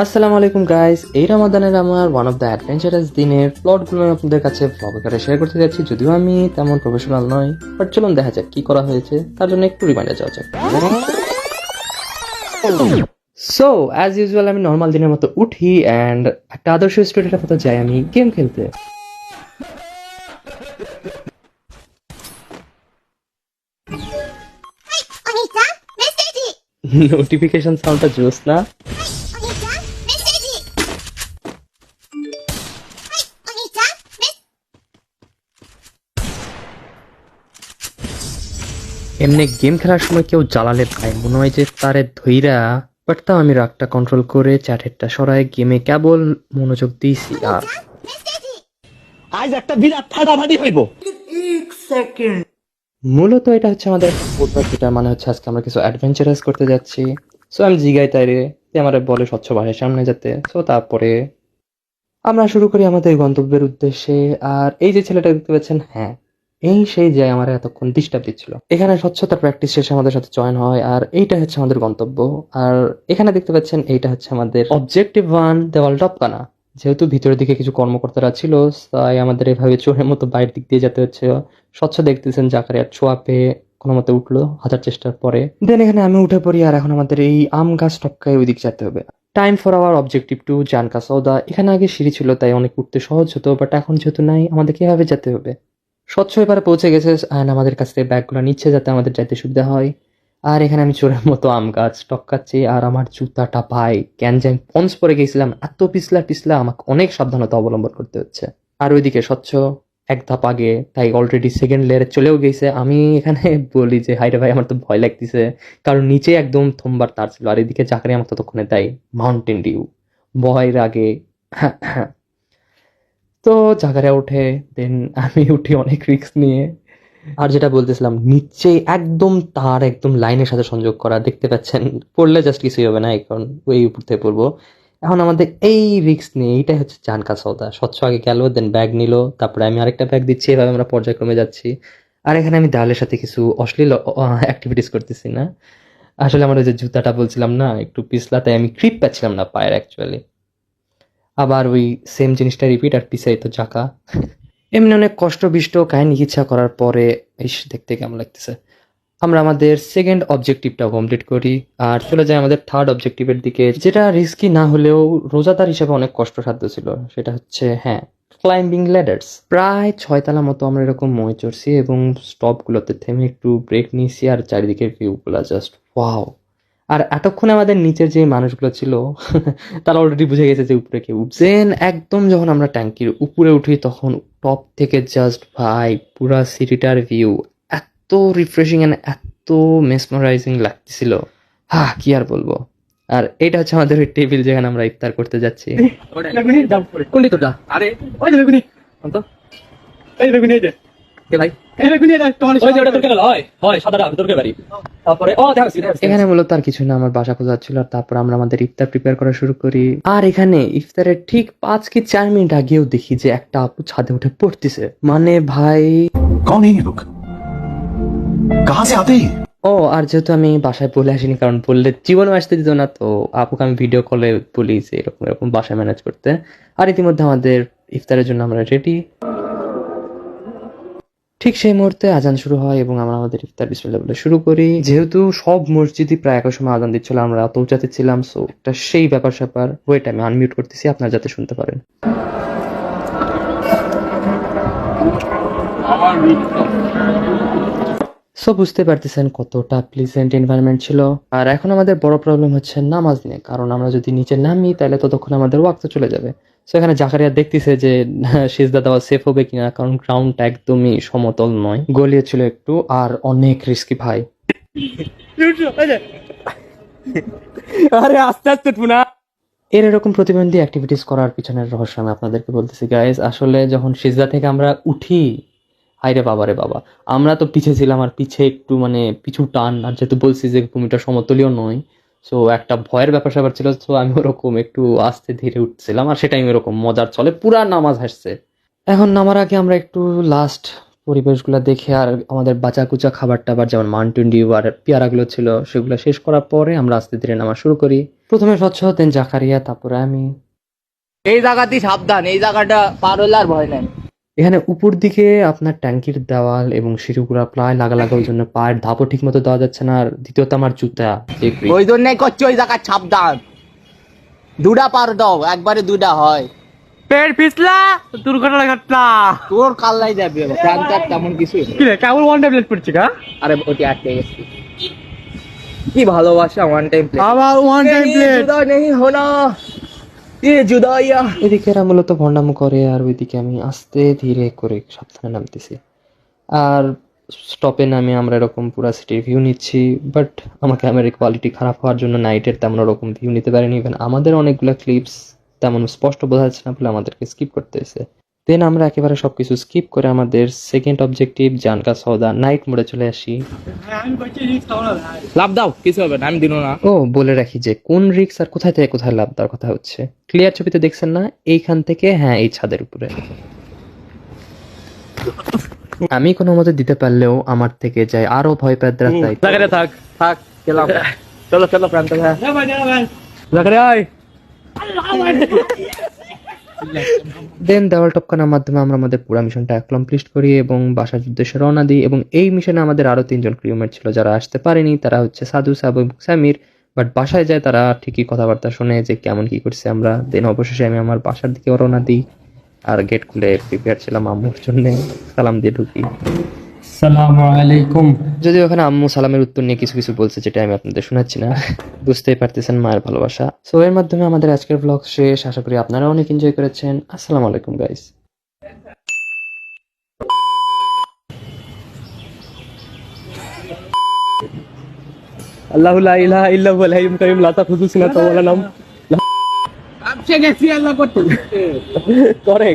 আসসালামু আলাইকুম গাইস, এই রমাদানের আমার ওয়ান অফ দ্য অ্যাডভেঞ্চারাস দিনের প্লটগুলো আমি আপনাদের কাছে ব্লগ আকারে শেয়ার করতে যাচ্ছি। যদিও আমি তেমন প্রফেশনাল নই, বাট চলুন দেখা যাক কি করা হয়েছে, তার জন্য একটু রিমাইন্ডার যাওয়া যাক। সো অ্যাজ ইউজুয়াল আমি নর্মাল দিনের মতো উঠি অ্যান্ড একটা আদর্শ স্টুডেন্টের মতো যাই আমি গেম খেলতে। নোটিফিকেশন সাউন্ডটা জোস না? এমনি গেম খেলার সময় কেউ জ্বালালে ভাই মনে হয় যে তারে ধইরা, বাট তাও আমি রাগটা কন্ট্রোল করে চ্যাটেরটা সরায় গেমে কেবল মনোযোগ দিয়েছি। আর আজ একটা বিরাট ফাটাফাটি হইব। মূলত এটা হচ্ছে আমাদের যেটা মানে হচ্ছে আজকে আমরা কিছু অ্যাডভেঞ্চারাস করতে যাচ্ছি। সো আমি জিগাই তাইরে আমার বলে স্বচ্ছ ভাষায় সামনে যেতে। সো তারপরে আমরা শুরু করি আমাদের গন্তব্যের উদ্দেশ্যে। আর এই যে ছেলেটা দেখতে পাচ্ছেন, হ্যাঁ এই সেই যে আমার এতক্ষণ ডিস্টার্ব দিচ্ছিল। এখানে স্বচ্ছতা প্র্যাকটিস শেষে আমাদের সাথে জয়েন হয়, আর এইটা হচ্ছে আমাদের গন্তব্য। আর এখানে দেখতে পাচ্ছেন এইটা হচ্ছে আমাদের অবজেক্টিভ 1, দেওয়াল টপকানা। যেহেতু ভিতরের দিকে কিছু কর্মকর্তারা ছিল, তাই আমাদের এভাবে চোরের মতো বাইরের দিক দিয়ে যেতে হচ্ছে। স্বচ্ছ দেখতেছেন জাকারিয়া ছোঁয়া পেয়ে কোনো মতে উঠলো হাজার চেষ্টার পরে। দেন এখানে আমি উঠে পড়ি, আর এখন আমাদের এই আম গাছ টপকায় ওই দিক যেতে হবে। টাইম ফর আওয়ার অবজেক্টিভ 2, জানকা সৌদা। এখানে আগে সিঁড়ি ছিল তাই অনেক উঠতে সহজ হতো, বাট এখন যেহেতু নাই আমাদেরকে এভাবে যেতে হবে। স্বচ্ছ এবারে পৌঁছে গেছে অ্যান্ড আমাদের কাছ থেকে ব্যাগগুলো নিচ্ছে যাতে আমাদের যাইতে সুবিধা হয়। আর এখানে আমি চোরের মতো আম গাছ টপকাচ্ছি, আর আমার জুতাটা ভাই কেন যে আমি পন্স পরে গেছিলাম, এত পিছলা পিছলা আমাকে অনেক সাবধানতা অবলম্বন করতে হচ্ছে। আর ওইদিকে স্বচ্ছ এক ধাপ আগে, তাই অলরেডি সেকেন্ড লেয়ারে চলেও গেছে। আমি এখানে বলি যে হাইরে ভাই আমার তো ভয় লাগতেছে, কারণ নিচে একদম থম্বার তার ছিল, আর এদিকে চাকরি আমার ততক্ষণে দেয় মাউন্টেন ডিউ। ভয়ের আগে তো জাগারে ওঠে, দেন আমি উঠি অনেক রিস্ক নিয়ে। আর যেটা বলতেছিলাম, নিচে একদম তার একদম লাইনের সাথে সংযোগ করা, দেখতে পাচ্ছেন পড়লে জাস্ট কিছুই হবে না, এখন ওই উপর থেকে পড়বো। এখন আমাদের এই রিস্ক নিয়ে, এইটাই হচ্ছে জানকা সওদা। স্বচ্ছ আগে গেল, দেন ব্যাগ নিল, তারপরে আমি আরেকটা ব্যাগ দিচ্ছি, এভাবে আমরা পর্যায়ক্রমে যাচ্ছি। আর এখানে আমি দেওয়ালের সাথে কিছু অশ্লীল অ্যাক্টিভিটিস করতেছি না, আসলে আমার ওই যে জুতাটা বলছিলাম না একটু পিছলা, তাই আমি গ্রিপ পাচ্ছিলাম না পায়ের অ্যাকচুয়ালি। আবার ওই সেম জিনিসটা রিপিট, আর পিছাই তো চাকা। এমনি অনেক কষ্টবিষ্ট কাহিনী ইচ্ছা করার পরে ইস দেখতে কেমন লাগতেছে। আমরা আমাদের সেকেন্ড অবজেক্টিভটা কমপ্লিট করি আর চলে যাই আমাদের থার্ড অবজেক্টিভের দিকে, যেটা রিস্কি না হলেও রোজাদার হিসেবে অনেক কষ্টসাধ্য ছিল। সেটা হচ্ছে হ্যাঁ, ক্লাইম্বিং ল্যাডার্স। প্রায় 6 তলা মতো আমরা এরকম মই চড়ছি এবং স্টপগুলোতে থেমে একটু ব্রেক নিয়েছি, আর চারিদিকের ভিউগুলো জাস্ট ওয়াও। আর এতক্ষণে আমাদের নিচের যে মানুষগুলো ছিল তারা অলরেডি বুঝে গেছে যে উপরে কেউ উঠছেন। একদম যখন আমরা ট্যাঙ্কির উপরে উঠি তখন টপ থেকে জাস্ট ভাই পুরা সিটিটার ভিউ এত রিফ্রেশিং এন্ড এত মেসমারাইজিং লাগতেছিল, কি আর বলবো। আর এটা হচ্ছে আমাদের ওই টেবিল যেখানে আমরা ইফতার করতে যাচ্ছি। কোনটি তোটা? আরে ওই যে বেগুনি অন্ত এই বেগুনি এই যে কে ভাই এই বেগুনি এটা তোমার ওই যে ওটা তোর কেন হয় হয় সাদাটা তোর কে বাড়ি। তারপরে এখানে মূলত আর কিছু না, আমার বাসা খোঁজা ছিল। আর তারপর আমরা আমাদের ইফতার প্রিপেয়ার করা শুরু করি। আর এখানে ইফতারের ঠিক 5 কি 4 মিনিট আগেও দেখি যে একটা আপু ছাদে উঠে পড়তেছে। মানে ভাই कौन है ये लोग कहाँ से आते हैं ও, আর যেহেতু আমি বাসায় বলে আসিনি, কারণ বললে জীবনে আসতে দিত না, তো আপুকে আমি ভিডিও কলে বলি যে এরকম এরকম বাসায় ম্যানেজ করতে। আর ইতিমধ্যে আমাদের ইফতারের জন্য আমরা রেডি। ঠিক সেই মুহূর্তে আজান শুরু হয় এবং আমরা আমাদের ইফতার বিসমিল্লাহ বলে শুরু করি। যেহেতু সব মসজিদই প্রায় একই সময় আজান দিচ্ছিল, আমরা অত উঁচাতে ছিলাম, সো একটা সেই ব্যাপার স্যাপার। ওয়েট, আমি আনমিউট করতেছি আপনারা যাতে শুনতে পারেন। সো বুঝতে পারতেছেন কতটা প্লিজেন্ট এনভায়রনমেন্ট ছিল। আর এখন আমাদের বড় প্রবলেম হচ্ছে নামাজ নিয়ে, কারণ আমরা যদি নিচে নামি তাহলে ততক্ষণ আমাদের ওয়াক্ত চলে যাবে। সো এখানে জাকারিয়া দেখতেছে যে সিজদা দেওয়া সেফ হবে কিনা, কারণ গ্রাউন্ডটা একদমই সমতল নয়, গলিয়ে ছিল একটু, আর অনেক রিস্কি ভাই। আরে আস্তে আস্তে টুনা এরকম প্রতিবন্ধী অ্যাক্টিভিটিস করার পিছনের রহস্য আমি আপনাদেরকে বলতেছি গাইজ। আসলে যখন সিজদা থেকে আমরা উঠি, হাইরে বাবা রে বাবা, আমরা তো পিছে ছিলাম, আর পিছে একটু মানে পিছু টান, আর যেহেতু বলছি যে ভূমিটা সমতলীয় নয়, সো একটা ভয়ের ব্যাপার স্যাপার ছিল। সো আমি ওরকম একটু আস্তে ধীরে উঠছিলাম, আর সেটাই এরকম মজার চলে পুরা নামাজ হাসছে। এখন নামার আগে আমরা একটু লাস্ট পরিবেশগুলো দেখে আর আমাদের বাঁচা কুচা খাবার টাবার যেমন মাউন্টেন ডিউ আর পেয়ারাগুলো ছিল সেগুলো শেষ করার পরে আমরা আস্তে ধীরে নামা শুরু করি। প্রথমে স্বচ্ছ, দেন জাকারিয়া, তারপরে আমি। এই জায়গাতেই সাবধান, এই জায়গাটা পার হলে আর ভয় নাই। এখানে উপর দিকে আপনার ট্যাঙ্কির দেওয়াল এবং সিঁড়িগুলা প্রায় লাগা লাগা, ওই জন্য পায়ের ধাপও ঠিক মতো দেওয়া যাচ্ছে না। আর দ্বিতীয়ত আমার জুতা, যে grip, ওই জন্যই করছি ওই জায়গা সাবধান, দুটা পার দাও, একবারে দুটা হয়। পেট পিছলা দুর্ঘটনা ঘটনা তোর কাল্লাই যাবে প্রান্তার তেমন কিছু কি রে কেমন ওয়ান ট্যাবলেট পড়ছি কা আরে ওটি আটকে গেছি। কি ভালোবাসা ওয়ান টাইম প্লে, আবার ওয়ান টাইম প্লেট জুদা নেই হোনা, ये जुदाइया। এদিকে এরা মূলত ভণ্ডামো করে আর ওইদিকে আমি আস্তে ধীরে করে সাবধানে নামতেছি। আর স্টপে নামে আমরা এরকম পুরো সিটির ভিউ নিচ্ছি, বাট আমার ক্যামেরার কোয়ালিটি খারাপ হওয়ার জন্য নাইটের তেমন ওরকম ভিউ নিতে পারিনি। ইভেন আমাদের অনেকগুলো ক্লিপস তেমন স্পষ্ট বোঝা যাচ্ছে না বলে আমাদেরকে স্কিপ করতে হয়েছে। দেন আমরা একেবারে সবকিছু স্কিপ করে আমাদের সেকেন্ড অবজেক্টিভ জানকা সৌদা নাইট মোডে চলে আসি। লাভ দাও, কিছু হবে না, আমি দিন না। ও বলে রাখি যে কোন রিক্স আর কোথায় থেকে কোথায় লাভ দেওয়ার কথা হচ্ছে। ক্লিয়ার ছবিতে দেখছেন না, এইখান থেকে, হ্যাঁ এই ছাদের উপরে। আমি কোনো মতে দিতে পারলেও আমার থেকে যায় আরো ভয় পেদ্রা তাই। জায়গাটা থাক থাক গেলাম, চলো চলো প্রান্ত, হ্যাঁ জায়গাটা আয় দেন দেওয়াল টপকানোর মাধ্যমে আমরা আমাদের পুরো মিশনটা অ্যাকমপ্লিশ করি এবং বাসার উদ্দেশ্যে রওনা দিই। এবং এই মিশনে আমাদের আরো 3 জন ক্রিউমেট ছিল যারা আসতে পারেনি, তারা হচ্ছে সাধু, সাবু এবং সামির। বাট বাসায় যায় তারা ঠিকই কথাবার্তা শুনে যে কেমন কি করছে আমরা। দেন অবশেষে আমি আমার বাসার দিকে রওনা দিই আর গেট খুলে প্রিপেয়ার ছিলাম আম্মুর জন্য, সালাম দিয়ে ঢুকি। আসসালামু আলাইকুম। যদিও ওখানে আম্মু সালামের উত্তর নিয়ে কিছু কিছু বলছে যেটা আমি আপনাদের শোনাচ্ছি না, বুঝতেই পারতেছেন মায়ের ভালোবাসা। সো এর মাধ্যমে আমাদের আজকের ব্লগ শেষ, আশা করি আপনারা অনেক এনজয় করেছেন। আসসালামু আলাইকুম গাইস। আল্লাহু লা ইলাহা ইল্লা হুয়াল হাইয়ুল কাইয়ুম লা তাখুযুহু সিনাতুন ওয়া লা নাওম। আমি গেছি আল্লাহ করতে করে